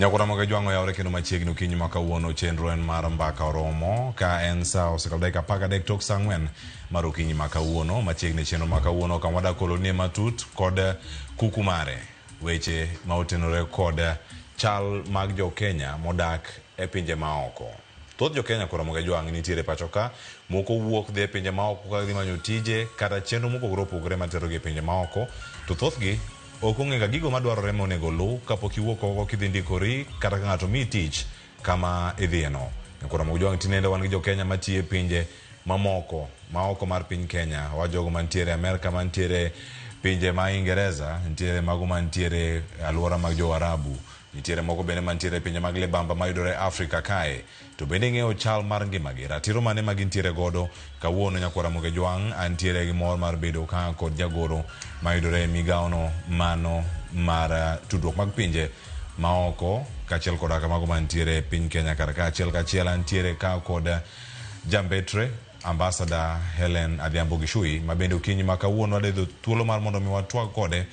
Nyakora mga jwango yaure kendo machiegni okinyi ma kawuono chenro en mar mbaka oromo ka en sa osekalo dakika 10 tok saa 4 mar okinyi ma kawuono machiegni chenro ma kawuono ka wada kolonie matut kod kuku mare weche ma otenore kod chal mag jo Kenya modak e pinje maoko. Thoth jo Kenya kora mga jwang nitiere pacho ka moko wuok dhi e pinje maoko ka dhi manyo tije kata chenro mopogore opogore matero gi e pinje maoko, to thothgi okong'ega gigo madwarore monego lu kapok iwuok oko kidhi ndikori kata ka ng'ato mi tich kama idhieno. Kora mga jwang tinende wan gi jo Kenya matiyo e pinje mamoko maoko mar piny Kenya, wa jogo mantiere Amerika, mantiere pinje ma Ingereza, nitiere mago mantiere alwora mag jo Arabu, nitiere moko bende mantiere pinje mag libamba mayudore Afrika kae. To bende ng'eyo chal mar ngimagi, ratiro mane ma gintiere godo. Kawuono nyakora mga jwang antiere gi mor mar bedo ka kod jagoro mayudore migaono mano mar tudruok mag pinje maoko kachiel kod mago mantiere piny Kenya kar kachiel antiere ka kod jambetre Ambassador Helen Adhiambo Gishui ma bende okinyi ma kawuono wadedho thuolo mar mondo mi watwag kode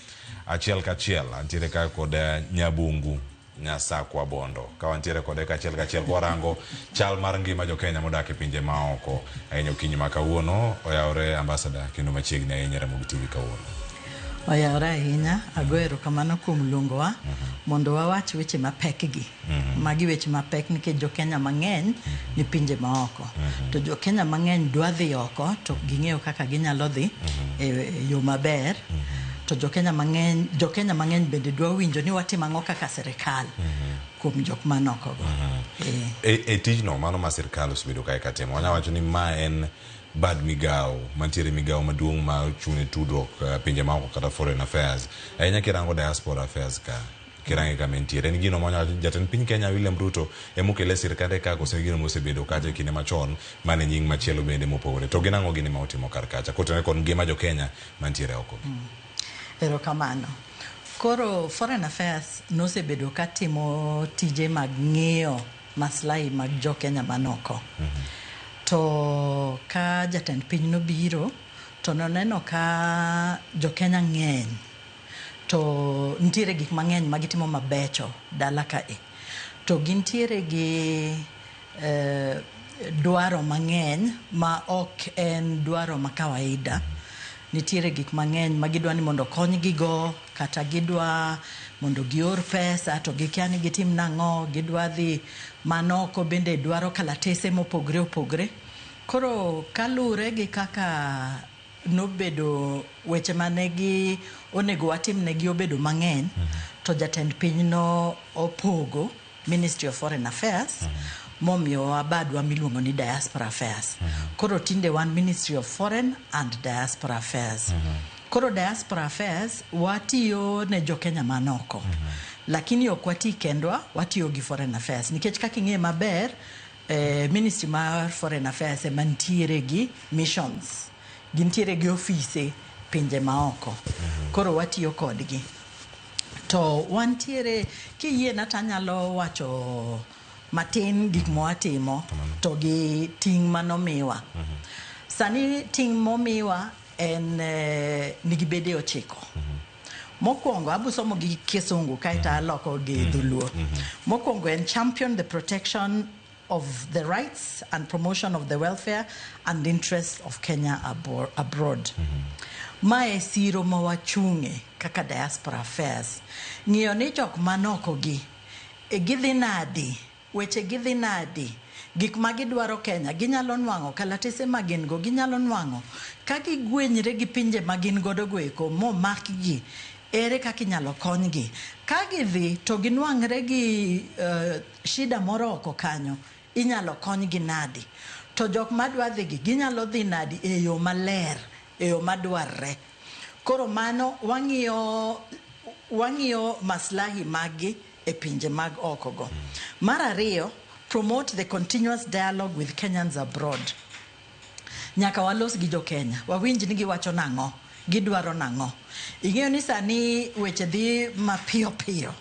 achiel kachiel. Antiere ka kod Nyabungu Nyasakwa Bondo ka wantiere kode kachiel kwarango chal mar ngima jo Kenya modak e pinje maoko. Ahinya okinyi ma kawuono oyawre Ambassador kendo machiegni ahinya Ramogi TV kawuono. Oyawre ahinya, agoero kamano kuom luongowa mondo wawach weche mapek gi. Magi weche mapek nikech jo Kenya mang'eny ni pinje maoko. To jo Kenya mang'eny dwa dhi oko to ging'eyo kaka ginyalo dhi e yo maber. To jo Kenya mang'eny bende dwa winjo ni watimo ang'o kaka serikal kuom jok manoko go. E tijno mano ma serikal osebedo kae katimo, wanya wacho ni ma en bad migao, mantiere migao maduong' ma ochung' e tudruok pinje maoko kata foreign affairs. Ahinya kirango diaspora affairs ka kirange ka mentiere ni gino ma jatend piny Kenya William Ruto emokele sirkande ka kose gino mosebedo kacha kinde machon mane nying machielo bende mopogore. To ginang'o gini ma otimo kar kacha kotenore kod ngima jo Kenya mantiere oko. Erokamano. Koro foreign affairs nosebedo ka timo tije mag ng'iyo maslahi mag jo Kenya manoko. To ka jatend piny nobiro to noneno ka jo Kenya ng'eny to nitiere gik mang'eny magitimo mabecho dala kae. To gintiere gi dwaro mang'eny ma ok en dwaro ma kawaida. Nitiere gik mang'eny magidwa ni mondo konygi go, kata gidwa mondo gior pesa to gikia ni gitim nang'o, gidwa dhi manoko bende dwaro kalatese mopogre opogre. Koro kalure gi kaka nobedo weche manegi onego watimnegi obedo mang'eny, to jatend piny no opogo Ministry of Foreign Affairs momiyo abadwa miluongo ni Diaspora Affairs. Koro tinde wan Ministry of Foreign and Diaspora Affairs. Koro Diaspora Affairs watiyo ne jo Kenya manoko. Lakini ok wati kendwa, watiyo gi Foreign Affairs. Nikech kaka ing'e maber, Ministry mar Foreign Affairs mantiere gi missions. Gintiere gi ofise pinje maoko. Koro watiyo kodgi. To wantiere kiyie natanyalo wacho matin gik mwatimo to gi ting' manomiwa. Sani ting' momiwa en nigibede ochiko. Mokwongo abusomo gi Kisungu kaita aloko gi dholuo. Mokwongo en champion the protection of the rights and promotion of the welfare and interests of Kenya abroad. Mae siro mawachung'e kaka Diaspora Affairs. Ng'iyo ni jok manoko gi gidhi nadi, weche gidhi nadi, gik magidwaro Kenya ginyalo nwang'o, kalatese magin go ginyalo nwang'o, ka gigwenyre gi pinje magin godo goeko momakgi, ere kaka inyalo konygi. Ka gidhi to ginwang're gi shida moro oko kanyo, inyalo konygi nadi. To jok madwa dhi gi ginyalo dhi nadi e yo maler, e yo madwarre. Koro mano wang'iyo maslahi magi e pinje mag oko go. Mar ariyo, promote the continuous dialogue with Kenyans abroad. Nyaka walos gi jo Kenya, wawinj ni giwacho nang'o, gidwaro nang'o. Ing'eyo ni sani weche dhi mapiyo piyo.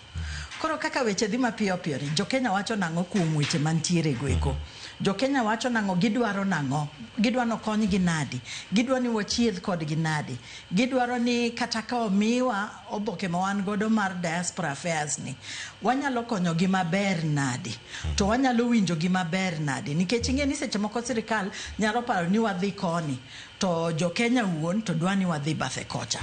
Koro kaka weche dhi mapiyo piyo ni jo Kenya wacho nang'o kuom weche mantiere goeko. Jo Kenya wacho nango gidwaro nango. Gidwaro kony gi nadi. Gidwaro ni wachiedh kod gi nadi. Gidwaro ni kata ka omiwa oboke ma wan godo mar diaspora affairs ni. Wanyalo konyo gi maber nadi. To wanyalo winjo gi maber nadi. Nikech ing'e ni seche moko sirikal nyalo paro ni wadhi koni. To jo Kenya wuon to dwani wadhi bathe kocha.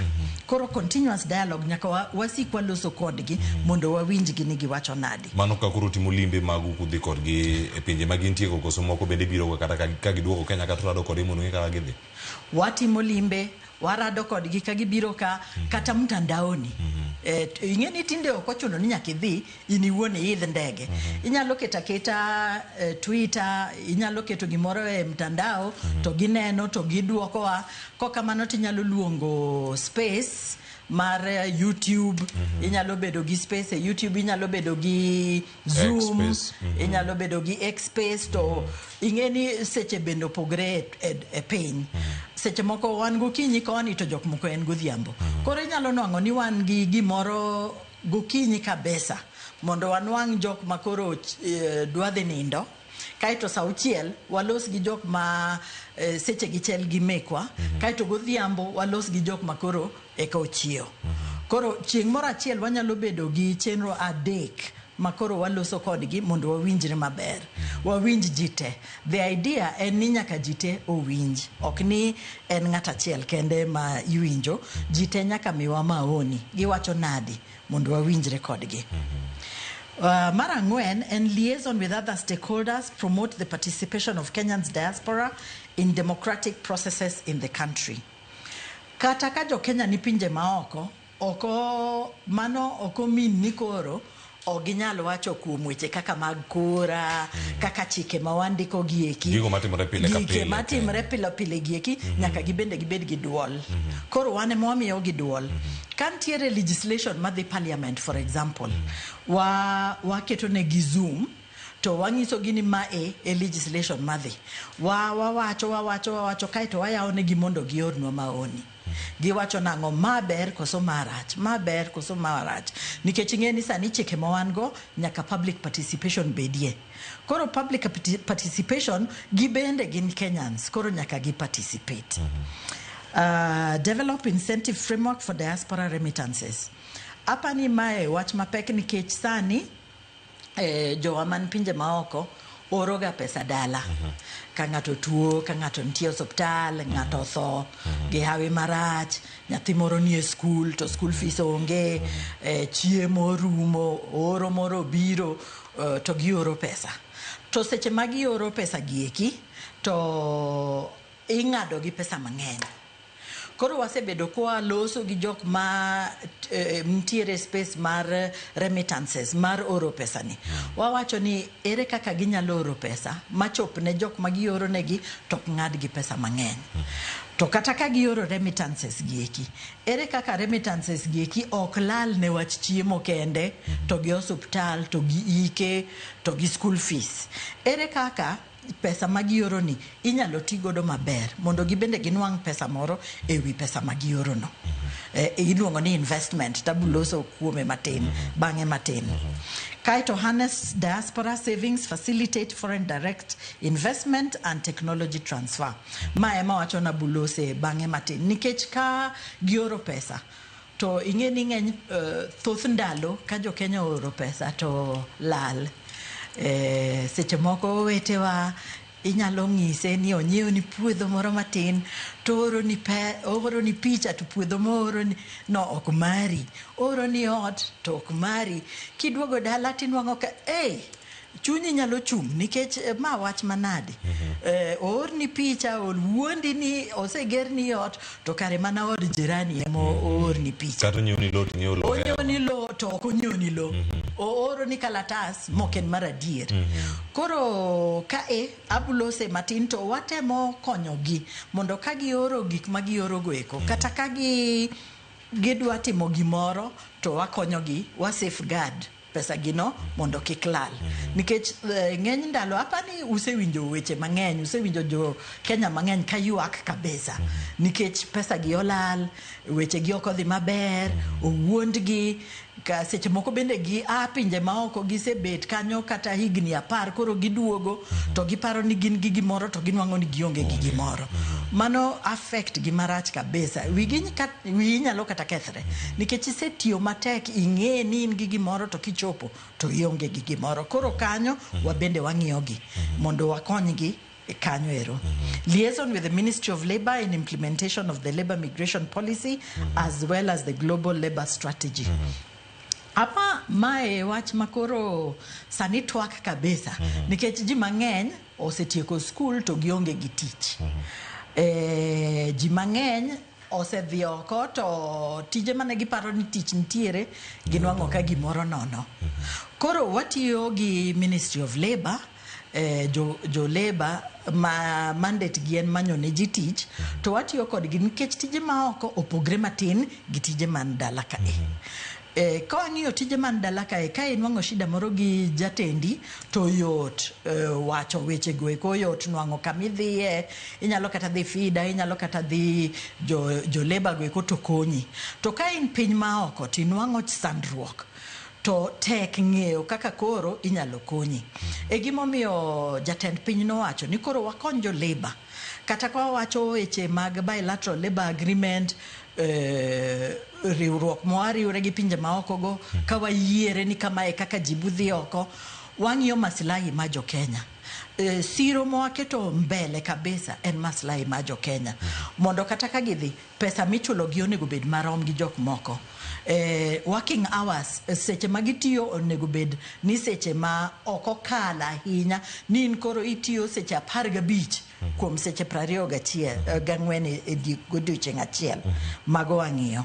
Koro continuous dialogue nyaka wasik waloso kodgi mondo wawinjgi ni giwacho nadi. Mano ka koro timo limbe magu kudhi kodgi e pinje ma gintie koso moko bende biro kata ka giduogo Kenya kata rado kodgi mondo kaka gidhi. Watimo limbe, warado kodgi ka gibiro ka kata mtandaoni. Ing'e ni tinde ok ochuno ni nyaka idhi in iwuon idh ndege. Inyalo keta Twitter, inyalo keto gimoro e mtandao to gineno to giduoko wa. Kokamano tinyalo luongo space mar YouTube, inyalo bedo gi space e YouTube, inyalo bedo gi Zoom, inyalo bedo gi X-Space to ing'e ni seche bendo pogre e piny. Seche moko wan gokinyi koni to jok moko en godhiambo. Koro inyalo nwang'o ni wan gi gimoro gokinyi kabisa mondo wanwang' jok makoro dwa dhi nindo. Kaito sa uchiel walos gi jok ma seche gi chel gi mekwa. Kaito godhiambo walos gi jok makoro eka ochiew. Koro chieng' moro achiel wanyalo bedo gi chenro adek makoro waloso kodgi mondo wawinjre maber. Wawinj jite. The idea en ni nyaka jite owinj. Ok ni en ng'at achiel kende ma iwinjo. Jite nyaka miwa maoni. Giwacho nadi mondo wawinjre kodgi. Mar ang'wen and liaison with other stakeholders, promote the participation of Kenyans diaspora in democratic processes in the country. Kata ka jo Kenya ni pinje maoko, mano oko min ni koro oginyalo wacho kuom weche kaka mag kura, kaka chike ma wandiko gieki. Gigo matimore pile ka pile. Gike matimore pile gieki, nyaka gibende gibed gi duol. Koro wane mwamiyo gi duol. Kantiere legislation madhi parliament, for example, waketo ne gi Zoom, to wangiso gini ma e legislation madhi. Wawacho, kaito wayawo ne gimondo giornwa maoni. Giwacho nango maber koso marach, maber koso marach. Nikech ing'e ni sani chike ma wan go nyaka public participation bedie. Koro public participation gibende gin Kenyans, koro nyaka gi participate. Develop incentive framework for diaspora remittances. Apa ni mae wach mapek nikech sani jowa man pinje maoko oroga pesa dala. Ka ng'ato tuo, ka ng'ato nitie osiptal, ng'ato tho, gihawi marach, nyathi moro nie school, to school fees onge, chiemo rumo, oro moro biro, to gioro pesa. To seche ma gioro pesa gieki, to ing'ado gi pesa mang'eny. Koro wasebedo kwa loso gi jok ma ntiere space mar remittances, mar oro pesa ni. Wawacho ni ere kaka ginyalo oro pesa, machop ne jok ma gioro negi tok ng'ad gi pesa mang'eny. To kata ka gioro remittances gieki, ere kaka remittances gieki ok lal ne wach chiemo kende, to gi osiptal, to gi ike, to gi school fees. Ere kaka pesa magioro ni inyalo ti godo maber mondo gibende ginwang' pesa moro ewi pesa magioro no. Iluongo ni investment, tabuloso kuome matin, bang'e matin. Kaito harness diaspora savings, facilitate foreign direct investment and technology transfer. Ma ema wacho na bulose bang'e matin. Nikech ka gioro pesa, to ing'e ni ng'eny thoth ndalo ka jo Kenya oro pesa to lal. Seche moko wetewa inyalo ng'ise ni onyiew ni puodho moro matin, to oro ni picha to puodho moro ni no ok mari, oro ni ot to ok mari. Kiduogo dala tinwang'o ka chunyi nyalo chung' nikech ma wach manade. Or ni picha, or wuondi ni oseger ni ot, to kare mana od jirani emo or ni picha. Kato nyieo ni lo ting'eo lo. Onyiew ni lo to ok onyiew ni lo. Oro ni kalatas moken maradier. Koro abulose matin to watemo konyogi mondo ka gioro gik ma gioro goeko, kata ka gidwa timo gimoro to wakonyogi, wa safeguard pesa gino mondo kik lal. Nikech ng'eny ndalo apani usewinjo weche mang'eny, usewinjo jo Kenya mang'eny ka ywak kabisa. Nikech pesa gi olal, weche gi ok odhi maber, owuondgi, ka seche moko bende gi pinje maoko gisebet kanyo kata higni 10 koro giduogo to giparo ni gin gi gimoro to ginwango ni gionge gi gimoro mano affect gi marach kabisa wi nyalo kata kethre nikech isetiyo matek ing'e ni in gi gimoro to kichopo to ionge gi gimoro koro kanyo wabende wang'iyogi mondo wakonygi kanyo ero. Liaison with the Ministry of Labour in implementation of the Labour Migration Policy as well as the Global Labour Strategy. Apa mae wach makoro sani twak kabisa nikech ji mang'eny osetieko skul to gionge gi tich. Ji mang'eny osedhi oko to tije mane giparo ni tich nitiere ginwang'o ka gimoro nono. Koro watiyo gi Ministry of Labour jo labor ma mandate gien manyo ne ji tich to watiyo kodgi nikech tije ma oko opogre matin gi tije man dala ka ka wang'iyo tije man dala ka ka inwang'o shida moro gi jatendi to yot wacho weche go eko yot nwang'o kamidhiye inyalo kata dhi FIDA inyalo kata dhi jo labor go eko to konyi to ka in piny ma oko tinwang'o sandruok to tek ng'eyo kaka koro inyalo konyi. Gimomiyo jatend piny nowacho ni koro wakony jo labor kata kwa wacho weche mag bilateral labor agreement riwruok mwariwre gi pinje maoko go ka wayiere ni kama kaka jibudhi oko wang'iyo maslahi ma jo Kenya. Siro mwaketo mbele kabisa en maslahi ma jo Kenya mondo kata ka gidhi pesa michulo gi onego bed marom gi jok moko. Working hours seche magitiyo onego bed ni seche ma oko kala ahinya ni in koro itiyo seche 15 kuom seche 24 godiochieng' achiel mago wang'iyo.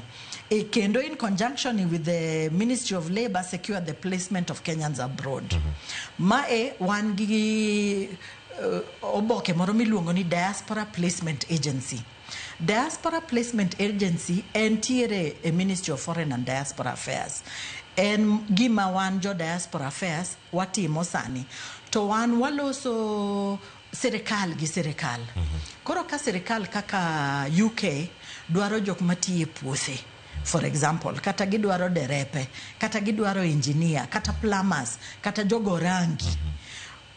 Kendo in conjunction with the Ministry of Labour secure the placement of Kenyans abroad. Mae wan gi oboke moro miluongo ni Diaspora Placement Agency. Diaspora Placement Agency entiere e Ministry of Foreign and Diaspora Affairs. En gima wan jo Diaspora Affairs watimo sani. To wan waloso serikal gi serikal. Koro ka serikal kaka UK dwaro jok matiye puothe. For example, kata gidwaro derepe, kata gidwaro engineer, kata plumbers, kata jogo rangi.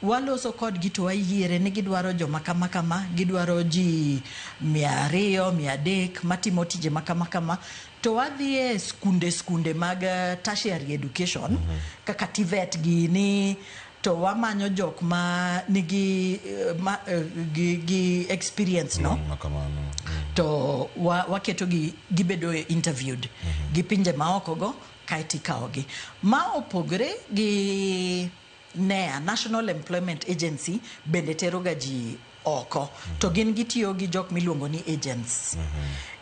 Waloso kod gitu wayiere ni gidwaro jo makama gidwaro ji 200 300 matimo tije makama to wadhie skunde mag tertiary education kaka TVET gini to wamanyo jok ma nigi gi experience no to waketo gibedo interviewed gi pinje maoko go kaiti kaogi ma opogre gi NEA, National Employment Agency, bende teroga ji oko. To gin gitiyo gi jok miluongo ni agents.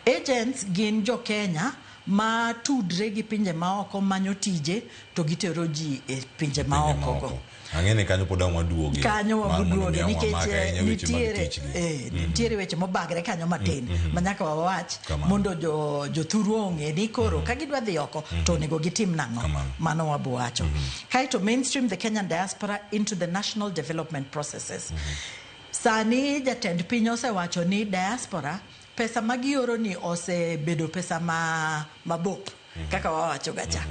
Agents gin jo Kenya ma tudre gi pinje maoko manyo tije to gitero ji e pinje maoko go. Ang'ene kanyo pod waduoge. Kanyo waduoge nikech nitiere weche mobagre kanyo matin manyaka wawach mondo jo thuru ong'e ni koro ka gidwa dhi oko to onego gitim nang'o mano wabuwacho. Kaito mainstream the Kenyan diaspora into the national development processes. Sani jatend piny osewacho ni diaspora pesa magioro ni osebedo pesa mabop kaka wawacho gacha.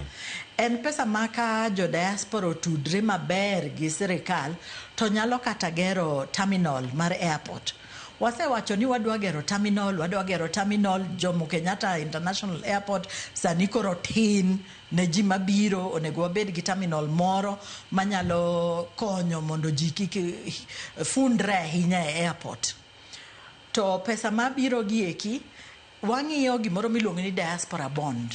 En pesa maka jo diaspora tudre maber gi serikal to nyalo kata gero terminal mar airport. Wasewacho ni wadwa gero terminal Jomo Kenyatta International Airport sani koro tin ne ji mabiro onego wabed gi terminal moro manyalo konyo mondo ji kik fundre ahinya e airport. To pesa mabiro gi eki wang'iyo gimoro miluongo ni diaspora bond.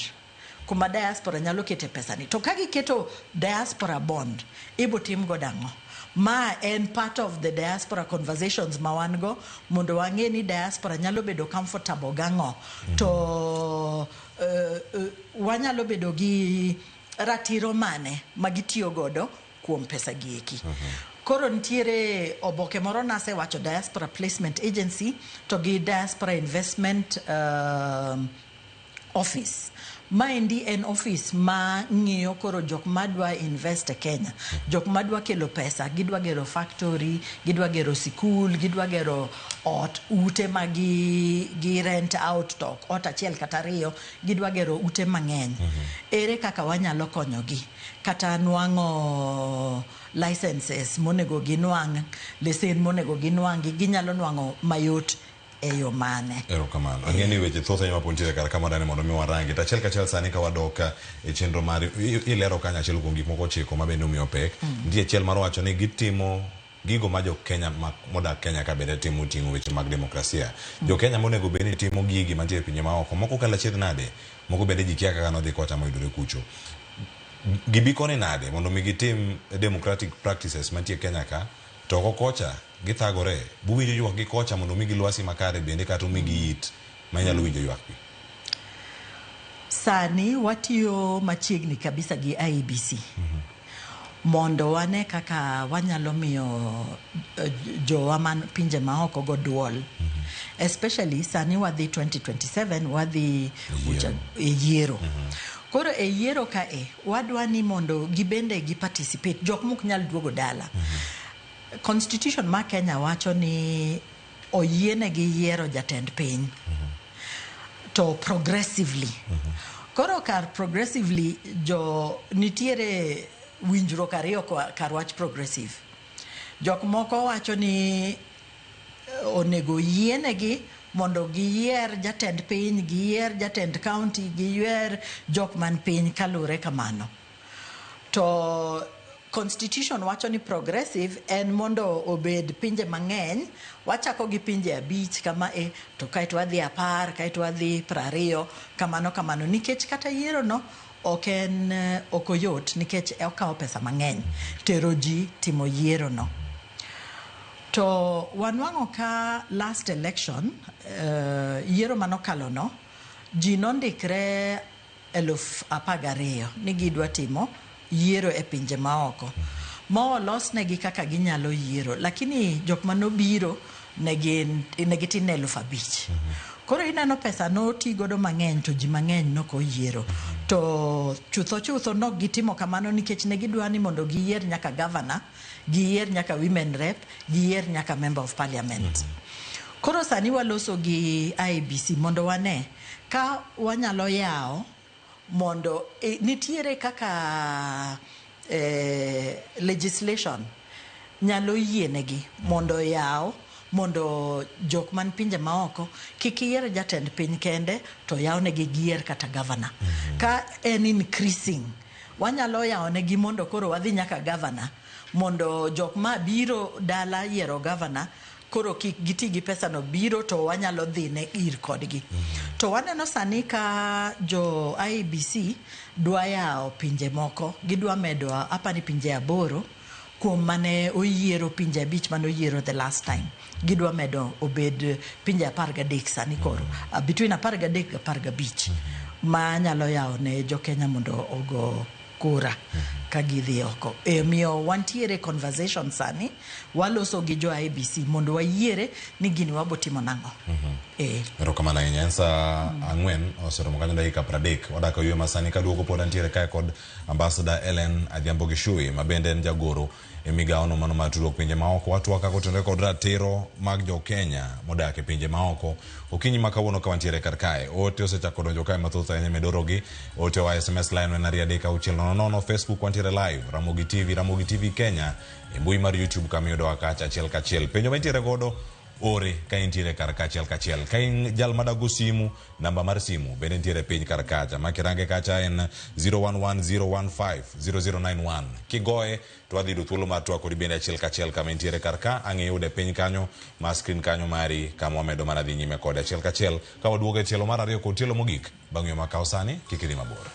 Kuma diaspora nyalo kete pesa ni. To kagi keto diaspora bond, ibo tim go dango. Ma en part of the diaspora conversations ma wan go, mondo wang'e ni diaspora nyalo bedo comfortable gango. To wanyalo bedo gi ratiro mane magitiyo godo kuom pesa gi eki. Koro ntiere oboke moro nase wacho Diaspora Placement Agency to gi Diaspora Investment Office. Maendi en office ma ng'iyo koro jok madwa invest e Kenya, jok madwa kelo pesa, gidwa gero factory, gidwa gero sikul, gidwa gero ot, ute ma gi rent out to ot achiel kata ariyo, gidwa gero ute mang'eny. Ere kaka wanyalo konyogi kata nwang'o licenses monego ginwang', lesen monego ginwang', ginyalo nwang'o mayot eyo mane. Erokamano. Ang'eni weche thoth ma pontiere kar kama dane mondo mi warangi. Tachiel kachiel sani ka wadoka e chenro mar ilero kanya achiel kuom gik moko chiko mabende omiyo pek. Nitie achiel mar wacho ni gitimo gigo ma jo Kenya modak Kenya ka bende timo ting'o weche mag demokrasia. Jo Kenya monego bende timo gigi mantie e pinje maoko. Moko kala chied nade. Moko bende ji kia kaka nodhi kocha moyudore kucho. Gibikone nade mondo mi gitim democratic practices mantie Kenya ka to kocha githagore buwinjo ywak gi kocha mondo migi lwasi makare bende kata umigi it manyalo winjo ywak gi. Sani watiyo machiegni kabisa gi IEBC mondo wane kaka wanyalo miyo jowa man pinje maoko go duol, especially sani wadhi 2027 wadhi yiero. Koro e yiero ka wadwa ni mondo gibende gi participate, jok mok nyal duogo dala. Constitution ma Kenya wacho ni oyiene gi yiero jatend piny to progressively. Koro kar progressively jo nitiere winjruok ariyo kar wach progressive. Jok moko wacho ni onego yienegi mondo giyier jatend piny, giyier jatend county, giyier jok man piny kalure kamano. To Constitution wacho ni progressive en mondo obed pinje mang'eny, wachako gi pinje 5 kama to kaito wadhi 10, kaito wadhi 20, kamano nikech kata yiero no okoyot nikech okawo pesa mang'eny tero ji timo yiero no. To wanwang'o ka last election yiero manokalo no ji nondikre 12,000 ni gidwa timo yiero e pinje maoko. Molosnegi kaka ginyalo yiero, lakini jok manobiro negitine 5,000. Koro ineno pesa noti godo mang'eny to ji mang'eny nokoyiero. To chutho nok gitimo kamano nikech negidwa ni mondo giyier nyaka governor, giyier nyaka women rep, giyier nyaka member of parliament. Koro sani waloso gi IEBC mondo wane ka wanyalo yawo mondo nitiere kaka legislation nyalo yienegi mondo yaw mondo jok man pinje maoko kik yier jatend piny kende to yawnegi giyier kata governor. Ka en increasing wanyalo yawnegi mondo koro wadhi nyaka governor mondo jok ma biro dala yiero governor koro kik giti gi pesa no biro to wanyalo dhi ne ir kodgi. To waneno sani ka jo IEBC dwa yawo pinje moko, gidwa medo apani pinje 8 kuom mane oyiero pinje 5 mane oyiero the last time. Gidwa medo obed pinje 13 sani koro, between 13 gi 15 ma nyalo yawo ne jo Kenya mondo ogo kura ka gidhi oko. Miyo wantiere conversation sani waloso gi jo IEBC mondo wayiere ni gini wabotimo nang'o. Erokamano ahinya. En saa 4 oseromo kanyo dakika 30 wadaka ywe masani kaduogo pod antiere kae kod Ambassador Ellen Adhiambo Gishui mabende en jagoro e migawo no mano mar tudruok pinje maoko. Watwaka kotenore kod ratiro mag jo Kenya modak e pinje maoko. Okinyi ma kawuono ka wantiere kar kae ote osechako donjo kae mathoth ahinya medorogi. Ote wa SMS line en 330 Facebook wantiere live Ramogi TV Kenya e mbui mar YouTube kama yudo wakacha achiel kachiel. Penjo mantiere godo ore ka intiere kar kachiel kachiel. Ka in jal madago simu, namba mar simu bende intiere piny kar kacha. Makirange kacha en 011-015-0091. Kigoe to adhi thuolo mar twako bende achiel kachiel kama intiere kar ka. Ang'eyude piny kanyo ma screen kanyo mari kama wamedo mana dhi nyime kode achiel kachiel. Ka waduogo e tielo mar ariyo kod tielo mogik bang' yo makawo sani kik idhi mabor.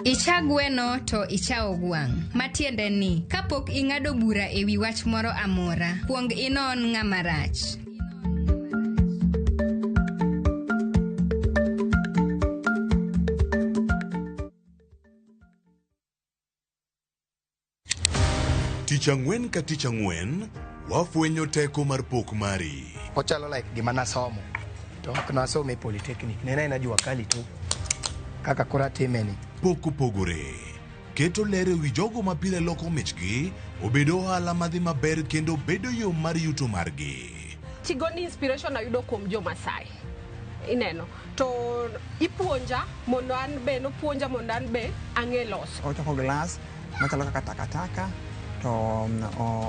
Icha gweno to ichao gwang'. Matiende ni kapok ing'ado bura ewi wach moro amora, kuong inon ng'ama rach. Tich ang'wen ka tich ang'wen, wafwenyo teko mar pok mari. Ochalo like gima nasomo. To ok nasomo e polytechnic. Nena inajua kali tu. Kaka kora timeni. Pok opogore. Keto lere wi jogo mapile loko michgi, obedo ohala madhi maber kendo bedo yo mar yuto margi. Tigoni inspiration ayudo kuom jo Masai. Ineno. To ipuonja mondo an be nopuonja mondo an be ang'e loso. Ochoko glass machalo kaka takataka to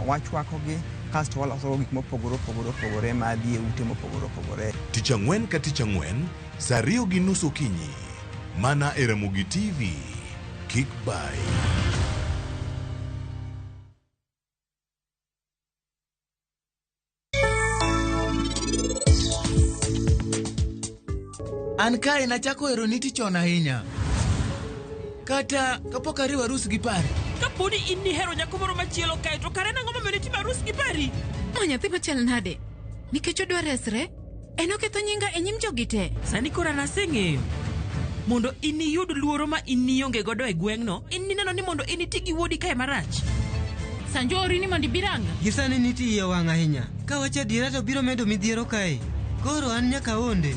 wachwakogi kasto waloso gik mopogore madhi e ute mopogore. Tich ang'wen ka tich ang'wen, saa 2:30 okinyi. Mana e Ramogi TV. Kik bai. An kae nachako hero niti chon ahinya. Kata kapok ariwo arus gi pari. Kaponi in ni hero nyako moro machielo kae to kare nang'o momiyo nitimo arus gi pari? Nyathi machal nade? Nikech odwa resre, en oketho nyinga e nyim jogi te. Sani kora naseng'eyo. Mondo iniyud luoro ma inionge godo e gweng'no, ineno ni mondo initi gi wuodi kae marach. Sanjo ori ni mondo ibiranga. Gisani niti iye wang' ahinya. Ka wacha adiera to biro medo midhiero kae. Koro an nyaka onde.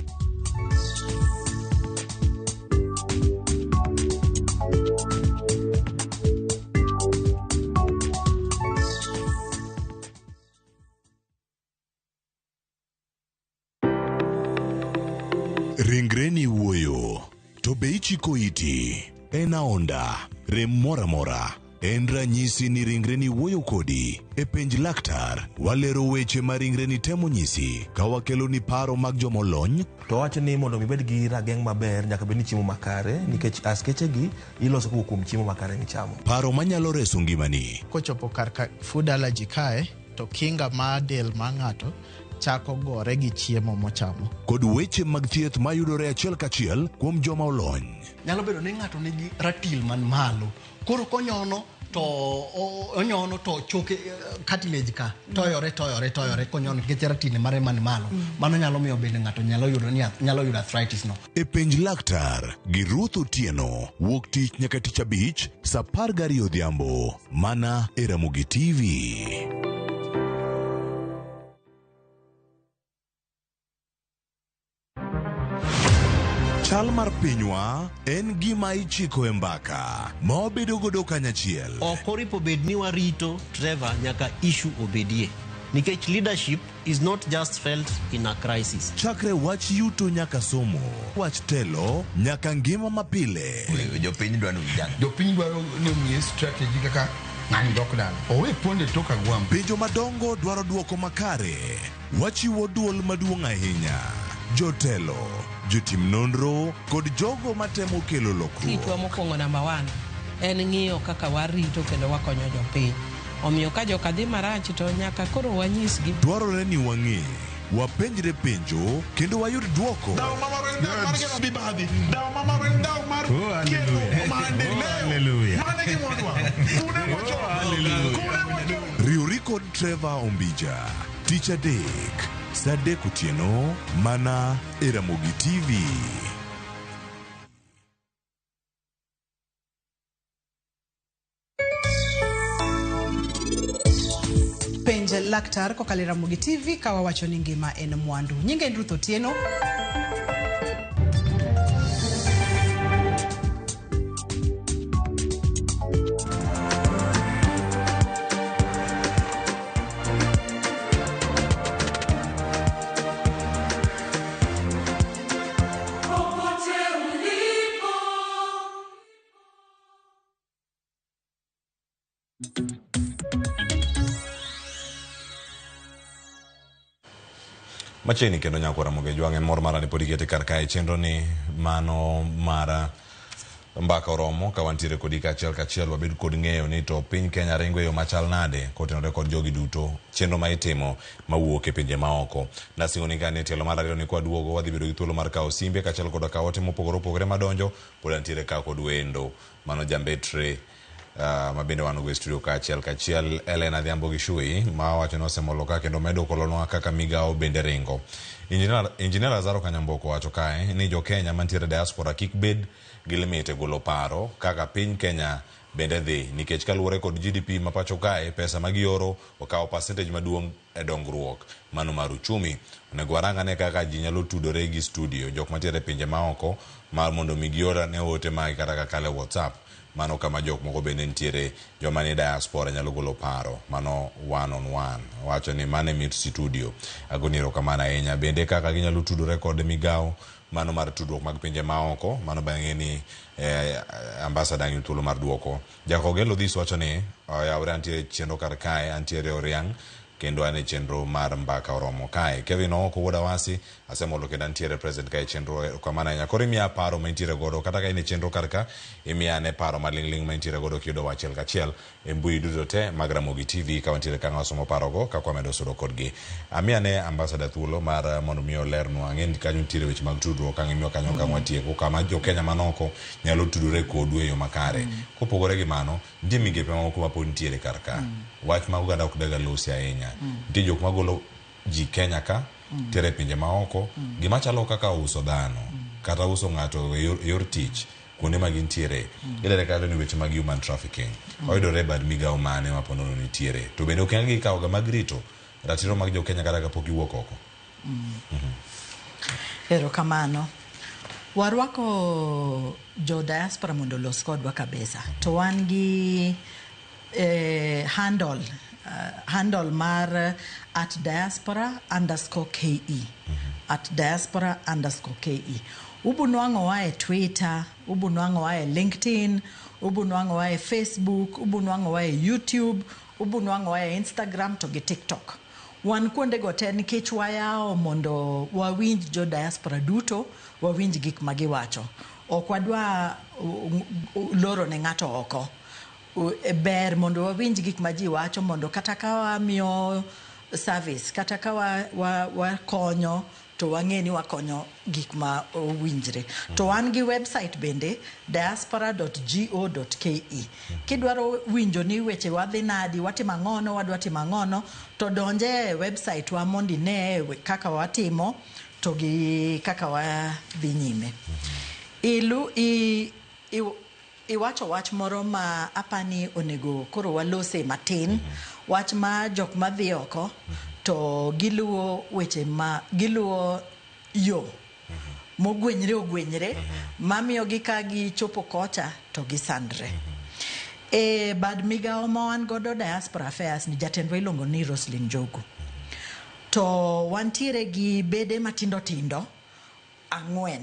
Ringreni wuoyo, to be ichiko iti, en aonda, rem mora mora, en ranyisi ni ringreni wuoyo kodi, e penj laktar, walero weche ma ringreni temo nyisi, ka wakelo ni paro mag jomolony, to wacho ni mondo mibed gi rageng' maber nyaka bed ni chiemo makare, nikech askechegi iloso kuom chiemo makare michamo. Paro manyalo reso ngimani. Kochopo kar food allergy kae, to kinga ma del ma ng'ato chako gore gi chiemo mochamo. Kod weche mag thieth mayudore achiel kachiel kuom joma olony. Nyalo bedo ni ng'ato nigi ratil man malo. Koro konyono to onyono to choke cartilage ka toyore konyono nikech ratil mare man malo. Mano nyalo miyo bende ng'ato nyalo yudo arthritis no. E penj laktar gi Ruth Otieno, wuok tich nyaka tich abich, saa 12 odhiambo, mana e Ramogi TV. Chal mar pinywa en gima ichiko e mbaka ma wabedo godo kanyachiel. Ok oripo bed ni warito Trevor nyaka issue obedie. Nikech leadership is not just felt in a crisis. Chakre wach yuto nyaka somo, wach telo nyaka ngima mapile. Jopiny dwaro ni omiye strategy kaka ng'ani dok dala. Owe ponde toka gwam. Penjo madongo dwaro duoko makare. Wachiwo duol maduong' ahinya. Jotelo, jotim nonro kod jogo matemo kelo lokruok. Kitwa mokwongo namba 1 en ng'iyo kaka warito kendo wakonyo jopiny. Omiyo ka joka dhi marach to nyaka koro wanyisgi. Dwarore ni wang'e, wapenjre penjo kendo wayud duoko. Riuri kod Trevor Ombija, tich adek, saa 3 otieno, mana e Ramogi TV. Penj laktar kokalo Ramogi TV kawa wacho ni ngima en mwandu. Nyinga en Ruth Otieno. Macheni kendo nyako Ramogi jwang'e mor mara ni podi kete kar kae chenro ni mano mara mbaka oromo ka wantiere kodi kachiel wabed kod ng'eyo ni to piny Kenya ringo yo machal nade kotenore kod jogi duto chenro ma itimo mawuok e pinje maoko. Nasingo ni kane tielo mar ariyo ni kwa duogo wadhi bedo gi thuolo mar kawo simbe kachiel kod kawote mopogore madonjo pod antiere ka kod wendo mano jambetre mabende wanogo e studio kachiel Elena Dhiambo Gishui ma wacho nosemolo ka kendo medo kolonwa kaka migao bende ringo. Injinia Lazaro Kanyamboko wacho kae ni jo Kenya mantiere diaspora kik bed gi limite golo paro kaka piny Kenya bende dhi nikech kaluwore kod GDP ma pacho kae pesa ma gioro okawo percentage maduong' e dongruok mano mar uchumi. Onego warangane kaka ji nyalo tudore gi studio jok mantiere pinje maoko mar mondo mi giora ne ote mag kata kakale WhatsApp. Mano kama jok moko bende nitiere joma ni diaspora nyalo golo paro mano one on one wacho ni mane mit studio agoniro kamana ahinya bende kaka ginyalo tudore kod migawo mano mar tudruok mag pinje maoko mano bang'e ni ambassador ngi thuolo mar duoko. Jakogelo dhis wacho ni yawre antiere chenro kar kae antiere Oriang kendo ane chenro mar mbaka oromo kae. Kevin Oko wuoda wasi asemolo kendo antiere president kae chenro kamana ahinya koro imiya paro ma intiere godo kata ka ine chenro kar ka imiya ne paro maling'ling ma intiere godo kiyudo wachiel kachiel e mbui duto te mag Ramogi TV ka wantiere ka ng'asomo parogo ka kwamedo sudo kodgi. Amiya ne ambassador thuolo mar mondo miyo lerno ang'e kanyo nitiere weche mag tudruok ka ng'imiyo kanyo ka watieko kama jo Kenya manoko nyalo tudore kodu e yo makare. Kopogore gi mano nitie migepe mamoko ma pod nitiere kar ka wach ma oganda ok daga losi ahinya. Nitie jok magolo ji Kenya ka tere pinje maoko gima chalo kaka uso dhano kata uso ng'ato yor tich kuonde ma gintiere ilere kata ni weche mag human trafficking oyudore bad migawo mane ma ponono nitiere to bende ok gi kawo ga mag rito ratiro mag jo Kenya kata kapok giwuok oko. Erokamano. Warwako jo diaspora mondo los kodwa kabisa to wan gi handle mar @diaspora_ke @diaspora_ke. Ubunwango wa e Twitter, ubunwango wa e LinkedIn, ubunwango wa e Facebook, ubunwango wa e YouTube, ubunwango wa e Instagram to gi TikTok. Wan kuonde go te nikech wayao mondo wawinj jo diaspora duto, wawinj gik magiwacho. Ok wadwa loro ne ng'ato oko. Ber mondo wawinj gik ma ji wacho mondo kata ka wamiyo service kata ka wakonyo to wang'e ni wakonyo gik ma owinjre. To wan gi website bende diaspora.go.ke. Kidwaro winjo ni weche wadhi nadi watimo ang'ono wadwa timo ang'ono to donje website wa mondo ine kaka watimo to gi kaka wadhi nyime. Iwacho wach moro ma apani onego koro walose matin wach ma jok madhi oko to giluwo weche ma giluwo yo mogwenyre mamiyo gi ka gichopo kocha to gisandre. Bad migawo ma wan godo Diaspora Affairs ni jatendwa iluongo ni Roslyn Njogu. To wantiere gi bede matindo tindo 4.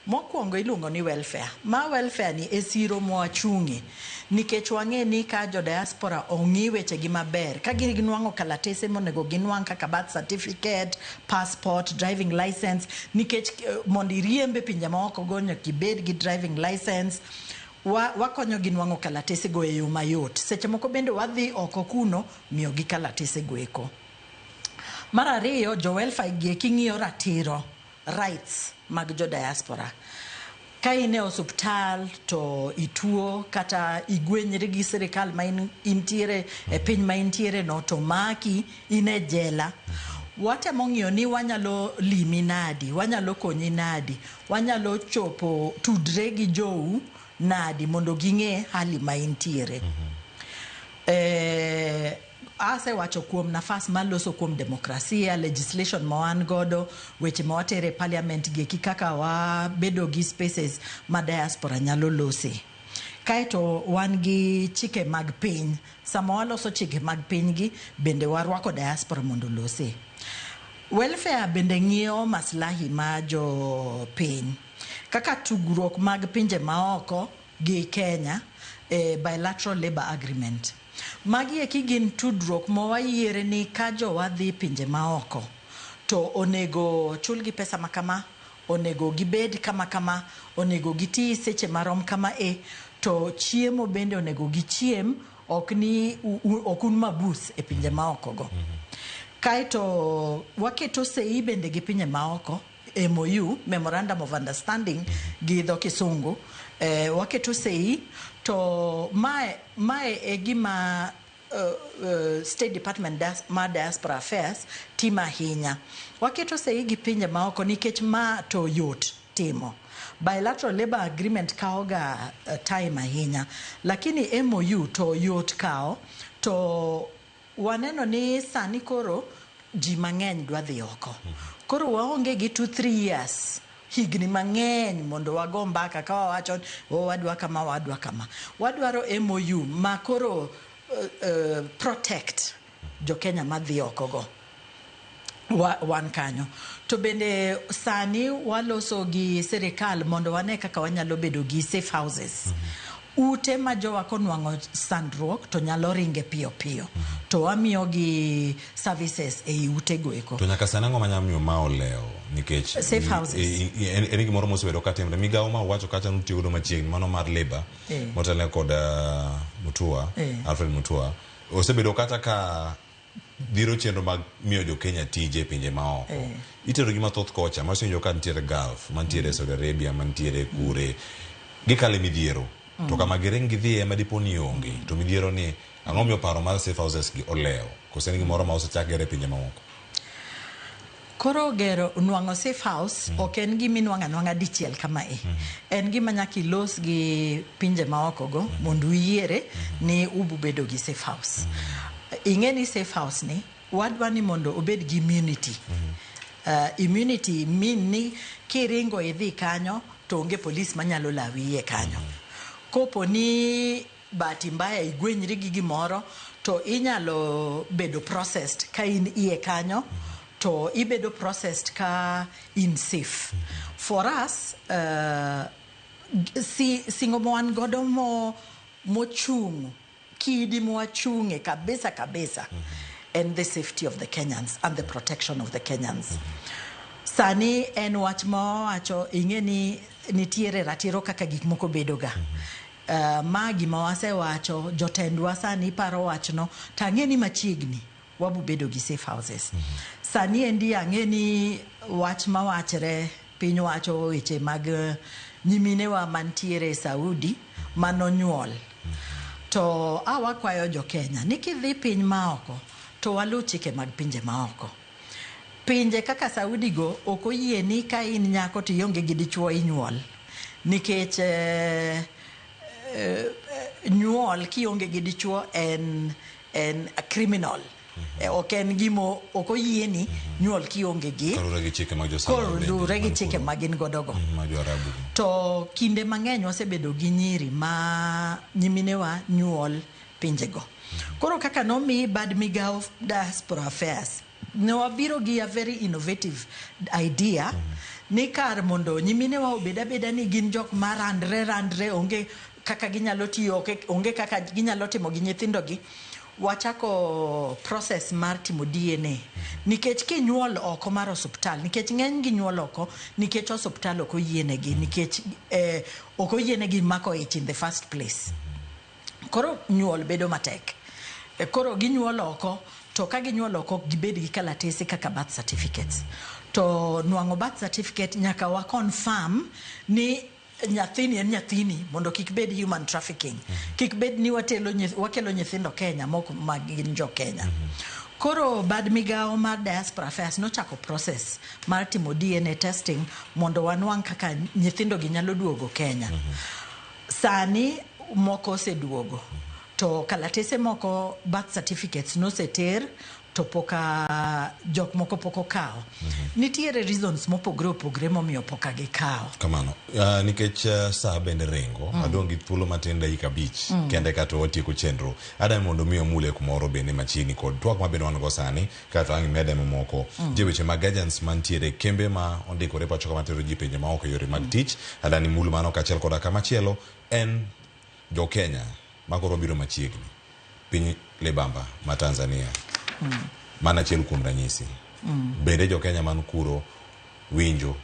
Mokwongo iluongo ni welfare. Ma welfare ni esiro mwachungi. Nikech wang'e ni ka jo diaspora ong'i weche gi maber. Ka ginwang'o kalatese monego ginwang' kaka birth certificate, passport, driving license. Nikech mondo iriembe pinje maoko gonyo kibed gi driving license. Wakonyo ginwang'o kalatese go e yo mayot. Seche moko bende wadhi oko kuno miyo gi kalatese go eko. Mar ariyo jo welfare gi king'iyo ratiro. Rights mag jo diaspora. Ka ine osuptal to ituo kata igwenyre gi sirikal ma intiere e piny ma intiere no to maki ine jela. Watemo ng'iyo ni wanyalo limi nadi, wanyalo konyi nadi, wanyalo chopo tudre gi jou nadi mondo ging'e hali ma intiere. Ase wacho kuom nafas ma loso kuom demokrasia, legislation ma wan godo, weche ma watere parliament gi kaka wa bedo gi spaces ma diaspora nyalo lose. Kaito wan gi chike mag piny, sama waloso chike mag piny gi bende warwako diaspora mondo lose. Welfare bende ng'iyo maslahi ma jo piny. Kaka tugruok mag pinje maoko gi Kenya, bilateral labor agreement. Magi gin tudruok ma wayiere ni ka jo wadhi pinje maoko to onego chulgi pesa makama, onego gibed kama, onego giti seche marom kama to chiemo bende onego gichiem okun mabus e pinje maoko go. Kaito waketo sei bende gi pinje maoko MOU, Memorandum of Understanding gi dho Kisungu. Waketo sei to mae e gima State Department ma Diaspora Affairs tima ahinya. Waketo sei gi pinje maoko nikech ma to yot timo. bilateral labor agreement kaoga time ahinya, lakini MOU to yot kao, to waneno ni sani koro ji mang'eny dwa dhi oko. Koro waonge gi 2-3 years higni mang'eny mondo wago mbaka ka wawacho wadwa kama wadwaro MOU ma koro protect jo Kenya madhi oko go wan kanyo. To bende sani waloso gi sirikal mondo wane kaka wanyalo bedo gi safe houses. Ute ma jowa konwang'o sandruok to nyalo ringe piyo to wamiyo gi services e ute go eko. To nyaka sana ng'oma nyamiyo ma oleo nikech safe houses en gimoro mosebedo katimre. Migawo ma wacho kacha nutiyo godo machiegni mano mar labor motelo kod Mutua, Alfred Mutua, osebedo kata ka dhiro chenro mag miyo jo Kenya tije pinje maoko. Itero gima thoth kocha masinjo ka nitiere Gulf, mantiere Saudi Arabia, mantiere kure gikale midhiero. To kama giring gidhi ema dipo ni onge. To midhiero ni ang'o miyo paro mar safe houses gi oleo. Kose ni gimoro ma osechak gere pinje maoko. Koro gero nwang'o safe house ok en gima inwang'a dichiel kama en gima nyaka ilos gi pinje maoko go mondo uyiere ni ubu bedo gi safe house. Ing'e ni safe house ni wadwa ni mondo obed gi immunity. Immunity mean ni kiringo idhi kanyo to onge polis manyalo lawi iye kanyo. Kopo ni bahati mbaya igwenyri gi gimoro to inyalo bedo processed ka in iye kanyo, to ibedo processed ka in safe. For us, singo moan godo mochung, kidi moachunge kabisa, and the safety of the Kenyans and the protection of the Kenyans. Sani en wach mowacho ing'e ni nitiere ratiro kaka gik moko bedoga. Ma gima wasewacho jotendwa sani paro wachno tang'e ni machiegni wabu bedo gi safe houses. Sani endi ang'e ni wach mawachre piny wacho weche mag nyiminewa mantiere Saudi manonyuol. To awakwayo jo Kenya ni kidhi piny maoko to walu chike mag pinje maoko. Pinje kaka Saudi go ok oyie ni ka in nyako to ionge gi dichuo inyuol, nikech nyuol kionge gi dichuo en criminal. Ok en gimo ok oyie ni nyuol kionge gi korure gi chike magin godogo. To kinde mang'eny wasebedo gi nyiri ma nyiminewa nyuol pinjego. Koro kaka nomi bad migawo diaspora affairs, ne wabiro gi a very innovative idea ni kar mondo nyiminewa obeda ni gin jok marandre onge kaka ginyalo tiyo, onge kaka ginyalo timo gi nyithindogi, wachako process mar timo DNA. Nikech kinyuol oko mar osuptal, nikech ng'eny gi nyuol oko nikech osuptal ok oyienegi, nikech ok oyienegi mako ich in the first place. Koro nyuol bedo matek. Koro ginyuol oko, to ka ginyuol oko gibed gi kalatese kaka birth certificates. To nwang'o birth certificate nyaka wa confirm ni nyathini en nyathini mondo kik bed human trafficking. Kik bed ni wakelo nyithindo Kenya moko magin jo Kenya. Koro bad migawo mar diaspora affairs nochako process mar timo DNA testing mondo wanwang' kaka nyithindo gi nyalo duogo Kenya. Sani moko oseduogo. To kalatese moko birth certificates noseter to poka jok moko poko kao. Nitiere reasons mopogre momiyo poka gi kao. Kamano. Nikech saa bende rengo, adongi thuolo matin dakika 5 kende kato watieko chenro. Ada mondo miyo mule kumoro bende machiegni kod twak mabende wan go sani kato ang' mede mamoko. Weche mag agents mantiere kembe ma ondikore pacho kama tero ji pinje maoko yore mag tich. Ada ni mulu mano kachiel koda kamachielo en jo Kenya makoro biro machiegni piny libamba ma Tanzania. Mana achiel kuom ranyisi. Bende jo Kenya man kuro winjo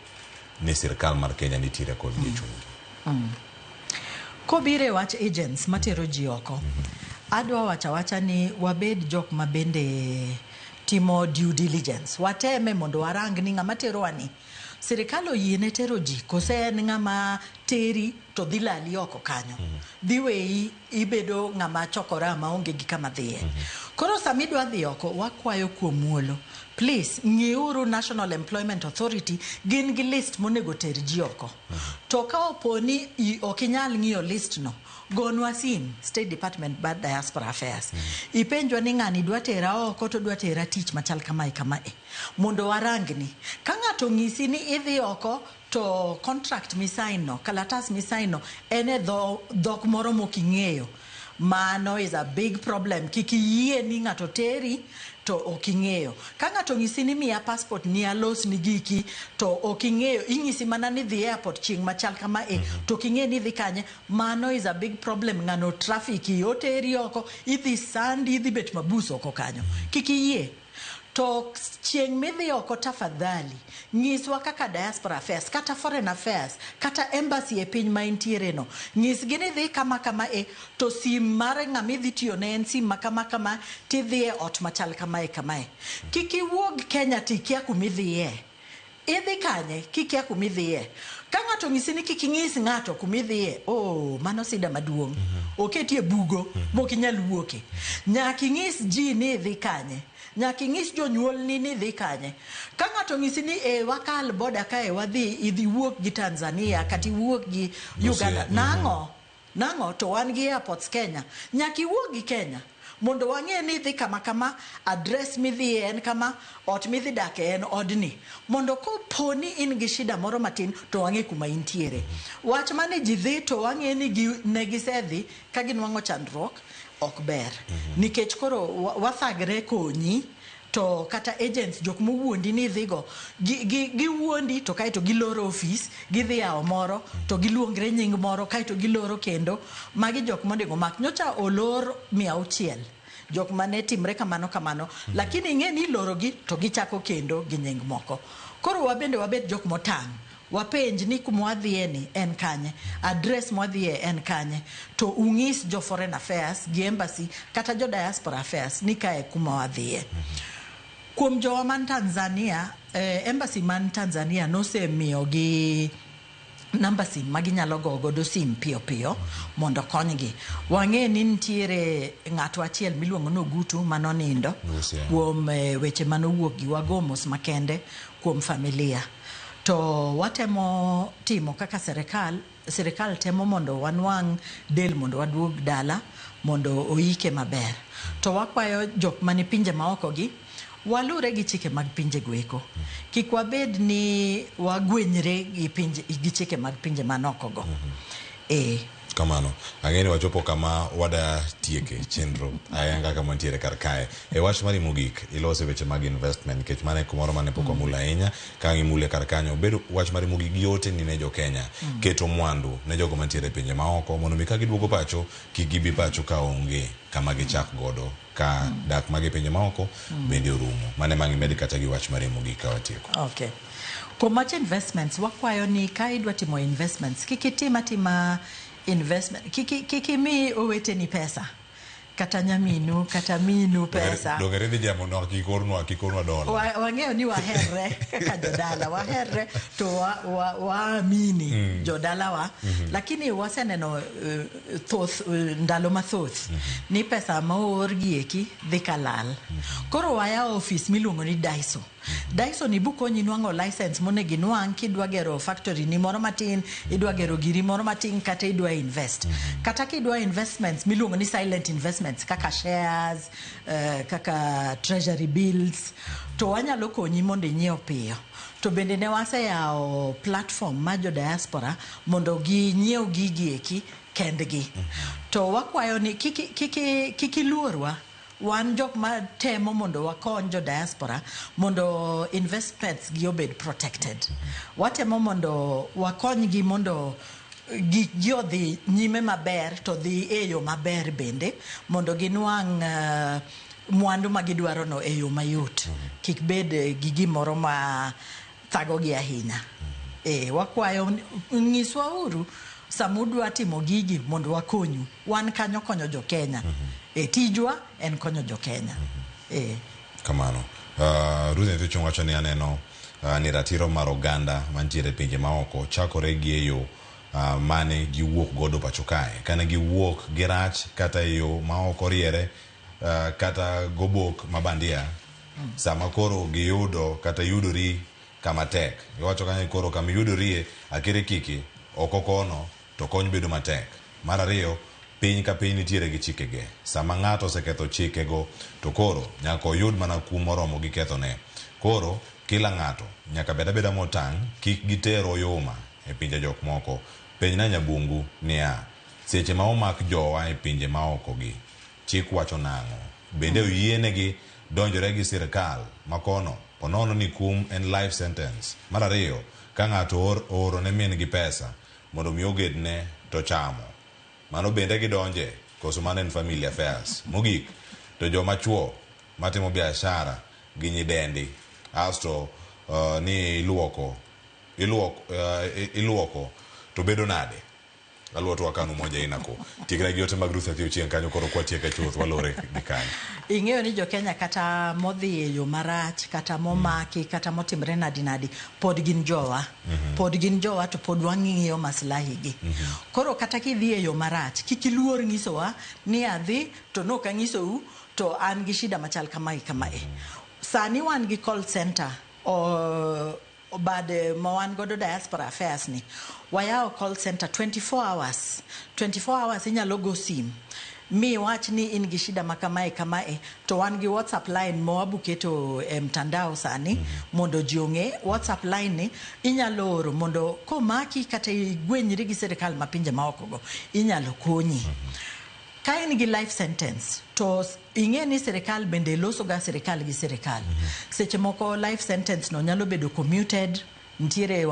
ni sirkal mar Kenya nitiere kod gichungi. Kobire wach agents matero ji oko, adwa wacha ni wabed jok ma bende timo due diligence. Wateme mondo warang ni ng'ama tero wani sirikal oyiene tero ji, kose en ng'ama teri to dhi lali oko kanyo. Dhi weyi ibedo ng'ama chokora ma onge gi kama dhiye. Koro samidwa dhi oko wakwayo kuom muolo please ngiuru National Employment Authority gin gi list monego ter ji oko. To ka oponi okinyal ng'iyo list no, gonwa sim State Department bad Diaspora Affairs. Ipenjwa ni ng'ani dwa tera oko to dwa tera tich machal kamae kamae. Mondo warangni. Ka ng'ato ng'isi ni idhi oko to contract misign no, kalatas misign no, ene dhok moro moking'eyo. Mano is a big problem. Kiki yie ni ng'ato teri to oking'eyo. Ka ng'ato ng'isi ni miya passport ni alos ni giki to oking'eyo, ing'isi mana ni dhi airport chieng' machal kama to oking'e ni dhi kanye, mano is a big problem. Ng'ano traffic yoteri oko, idhi sandi, idhi bet mabus oko kanyo. Kiki yie. To chieng' midhi oko tafadhali nyiswa kaka Diaspora Affairs kata Foreign Affairs kata embassy e piny ma intiere no, nyisgi ni dhi kama to sim mare ng'ama idhi tiyo ne en sim ma kama tidhi e ot machal kamae. Kiki wuog Kenya tikia kumidhiye, idhi kanye kikia kumidhiye. Ka ng'ato ng'isi ni kiki ng'is ng'ato kumidhiye, mano sida maduong'. Oketie bugo mokinyal wuoke. Nyaki ng'is ji ni idhi kanye. Nyaki ng'is jonyuol ni dhi kanye. Ka ng'ato ng'isi ni wakal boda kae wadhi idhi wuok gi Tanzania kati wuok gi Uganda, nang'o to wan gi airports Kenya. Nyaki wuok gi Kenya mondo wang'e ni dhi kama address midhi en kama, ot midhi dake en odni, mondo koponi in gi shida moro matin to wang'e kuma intiere. Wach mane ji dhi to wang'e ni ne gisedhi ka ginwang'o chandruok ok ber. Nikech koro wathagre konyi to kata agents jok mowuondi ni dhigo giwuondi to kaito giloro office, gidhi yawo moro to giluongre nying moro kaito giloro kendo. Magi jok mondego mak. Nyocha olor 600 jok mane timre kamano, lakini ing'e ni lorogi to gichako kendo gi nying moko. Koro wabende wabet jok motang'. Wapenj ni kumwadhiye ni en kanye, address mwadhiye en kanye, to ung'is jo Foreign Affairs gi embassy kata jo Diaspora Affairs ni kae kuma wadhiye. Kuom jowa man Tanzania, embassy man Tanzania nosemiyo gi namba sim maginyalo godo sim piyo mondo konygi. Wang'e ni nitiere ng'ato achiel miluongo no Gutu manonindo kuom weche manowuok gi wagomos makende kuom familia. To watemo timo kaka serikal temo mondo wanwang' del mondo waduog dala mondo oike maber. To wakwayo jok mani pinje maoko gi walure gi chike mag pinje gweko. Kik wabed ni wagwenyre gi chike mag pinje manoko go. Kamano, ang'eni wachopo kama wada tieke chenro ayanga kama ntiere kar kae. Wach mari mogik ilose weche mag investment nikech mane kumoro mane pok wamula ahinya ka ng'imule kar kanyo. Bedo wach mari mogik yote ni ne jo Kenya keto mwandu ne jogo mantiere pinje maoko mondo mi ka giduogo pacho kik gibi pacho ka onge kama gichak godo ka dak magi pinje maoko bende orumo. Mane mangi medi kata gi wach mari mogik ka watieko. Okay. Kuom wach investments wakwayo ni ka idwa timo investments kikitima investment kiki mi owete ni pesa kata nyaminu kata minu pesa dogere di jamo no kikornwa dola wang'eyo ni waherre kaka jodala waherre to waamini jodala wa lakini waseneno thoth ndalo mathoth ni pesa maor gieki dhi kalal. Koro waya office miluongo ni Daiso ni bukonyi nwang'o license monego inwang' kidwa gero factory ni moro matin, idwa gero giri moro matin kata idwa invest. Kata kidwa investments miluongo ni silent investments kaka shares, kaka treasury bills, to wanyalo konyi mondo inyiew piyo. To bende ne waseyawo platform ma jo diaspora mondo ginyiew gigi eki kendgi. To wakwayo ni kiki luorwa. Wan jok ma temo mondo wakony jo diaspora mondo investments gi obed protected. Watemo mondo wakony gi mondo gi odhi nyime maber to dhi e yo maber bende mondo ginwang' mwandu ma gidwaro no e yo mayot. Kik bed gi gimoro ma thago gi ahinya. Wakwayo ng'iswa uru samudwa timo gigi mondo wakonyu. Wan kanyo konyo jo Kenya. Tijwa en konyo jo Kenya. Kamano. Ruth Ntuchung wacho ni aneno ni ratiro mar oganda mantiere pinje maoko chakore gi eyo mane giwuok godo pacho kae. Kane giwuok girach kata eyo maoko riere kata gobok mabandia sama koro giyudo kata yudori kama tek. Iwacho kanyo koro kama yudorie akire kiki oko kono to kony bedo matek. Mar ariyo, piny ka piny nitiere gi chikege. Sama ng'ato oseketho chikego to koro nyaka oyud mana kum moromo gi kethone. Koro kila ng'ato nyaka beda motang' kik gitero yoma e pinje jok moko. Penyna Nyabungu niya, seche ma omak jowa e pinje maoko gi, chik wacho nang'o? Bende oyienegi donjore gi sirkal makono ponono ni kum en life sentence. Mar ariyo, ka ng'ato oro ne min gi pesa mondo mi ogedne to chamo, mano bende gidonje koso mano en family affairs. Mogik to joma chuo matimo biashara gi nyidendi asto ni iluoko to bedo nade. Aluoto wakanu moja inako tigra giote mag Ruth Athio chien kanyo koro kwa tieka chuoth walore di kanyo. Ing'eyo ni jo Kenya kata modhi e yo marach kata momaki kata motimre nadi pod gin jowa. Pod gin jowa to pod wang'iyo maslahi gi. Koro kata kidhi e yo marach kikiluor ng'isowa ni adhi to no ka ng'isou to an gi shida machal kamae. Sani wan gi call center bade mawan godo diaspora affairs ni wayao call center 24 hours inyalo go sim mi wach ni in gi shida makamae to wan gi WhatsApp line mo abuketo mtandao sani mondo jionge WhatsApp line ni inyalo oro mondo komaki kata igwenyri gi sirkal mapinje maoko go inyalo konyi. Ka in gi life sentence to ing'e ni sirkal bende loso ga sirkal gi sirkal. Seche moko life sentence no nyalo bedo commuted, nitiere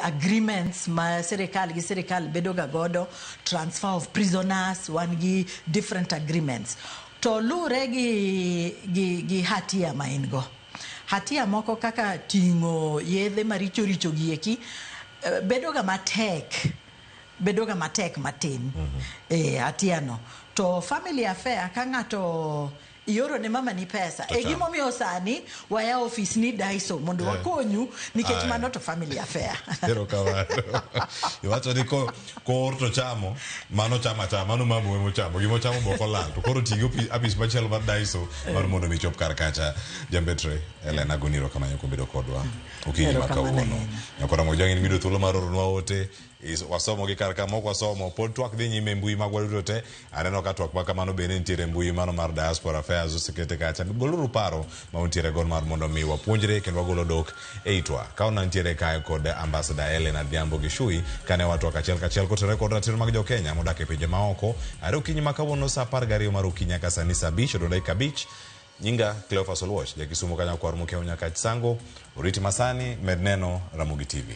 agreements ma sirkal gi sirkal bedo ga godo, transfer of prisoners, wan gi different agreements. To lure gi hatia ma in go. Hatia moko kaka ting'o yedhe maricho gi eki bedo ga matek matin atiano. To family affair ka ng'ato ioro ne mama ni pesa e gimomiyo sani waya office ni daiso mondo wakonyu nikech mano to family affair. Pero kawado iwacho ni ko orto chamo mano chama mano mambo emo chamo gimo chamo boko lang to koro tigo apis machielo mar daiso mar mondo mi chop kar kacha. Jambetre Elena Goniro kama nyako bedo kodwa okinyi makawuono nyakora mojang'in mido thuolo mar oronwa ote wasomo gi kar kama wasomo pod twak dhi nyime mbui magwaludo te aneno ka twak makamano bende nitiere mbui mano mar diaspora affairs osekete kacha goluru paro ma untiere gon mar mondo mi wapuonjre kendo wagolo dok eitwa ka ona nitiere kae kod ambassador Elena Dhiambo Gishui kane watwak achiel kotere kod ratiro mag jo Kenya modak e pinje maoko are okinyi makawuono sa 12 mar okinyi nyaka sani saa 5 odonda kabich. Nyinga Cleophas Oluoch jakisumo kanya kwar mukeo nyaka sango oriti masani med neno Ramogi TV.